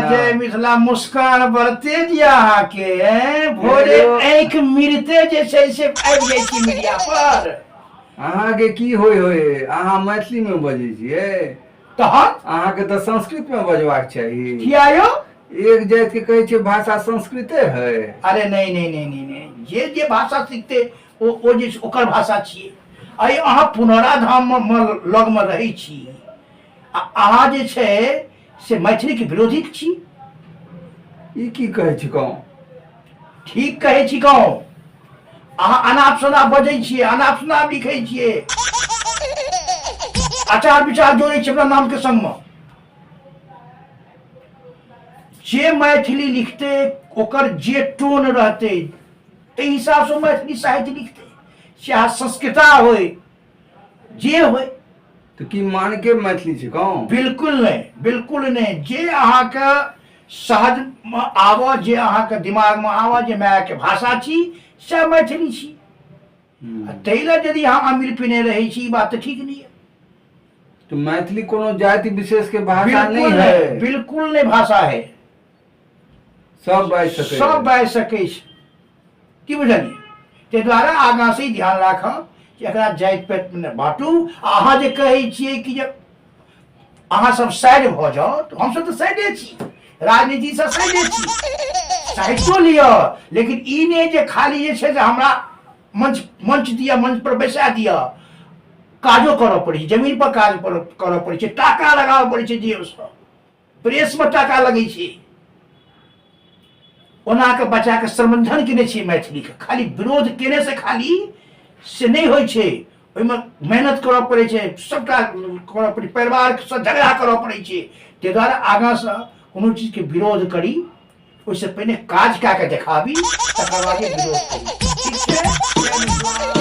जय मिथिला मुस्कान बढ़ते जी अहाँ के भोरे आँख मिरते जे छै से आबि जाइ छी मीडिया पर। अहाँ के की होय अहाँ मैथिली में बजै छियै तहन अहाँ के तो संस्कृत में बजबाक चाहिए। किया यौ? एक जाति के कहे छै भाषा संस्कृते है। अरे नहीं नहीं नहीं नहीं नहीं, जे भाषा सीखते ओ जे ओकर भाषा छियै। आइ अहाँ पुनौराधाम में लग में रहै छी, अहाँ जे छै से मैथिली के विरोधी छी। ई की कहै छी कहूँ? ठीक कहै छी कहूँ। अहाँ अनाप शनाप बजै छियै, अनाप शनाप लिखै छियै, आचार विचार जोड़ै छियै अपना नाम के संग में। जे मैथिली लिखते ओकर जे टोन रहते ताहि हिसाब से मैथिली साहित्य लिखते, चाहे संस्कृता होय जे होय। तो की मान के मैथिली छी कहूँ? बिल्कुल नहीं, बिल्कुल नहीं। जे अहाँ के सहज में आवा, जे अहाँ के दिमाग में आवा, जे माय के भाषा छी से मैथिली छी। तैला यदि अहाँ अमीर पिने रहे छी, बात तो ठीक नहीं है। तो मैथिली कोनो जाति विशेष के भाषा नहीं है। बिल्कुल नहीं भाषा है, सब बाजि सकै, सब बाजि सकै छै। की बुझलियै? ताहि दुआरे आगाँ से ध्यान राखब कि एकरा जाति पाति में बाँटू। अहाँ जे कहै छियै कि जे अहाँ सब साइड भऽ जाउ, तो हमसब तो साइडे छी, राजनीति से साइडे छी, साहित्यो लिअ। लेकिन ई नहीं जे खाली जे छै से हमरा मंच दिया, मंच पर बैसा दिया। काजो करऽ पड़ै छै, जमीन पर काज करऽ पड़ै छै, टाका लगाबऽ पड़ै छै, जेब से प्रेस में टाका लगै छै। ओना के बच्चा के संवर्धन केने छी मैथिली के, खाली विरोध केने से खाली से नहीं होइ छै। ओहिमे मेहनत करऽ पड़ै छै, सबटा करऽ पड़ै, परिवार से झगड़ा करऽ पड़ै छै। ताहि दुआरे आगाँ से कोनो चीज के विरोध करी, ओहिसे पहिने काज कए के देखाबी, तकर बाद विरोध करी। ठीक छै?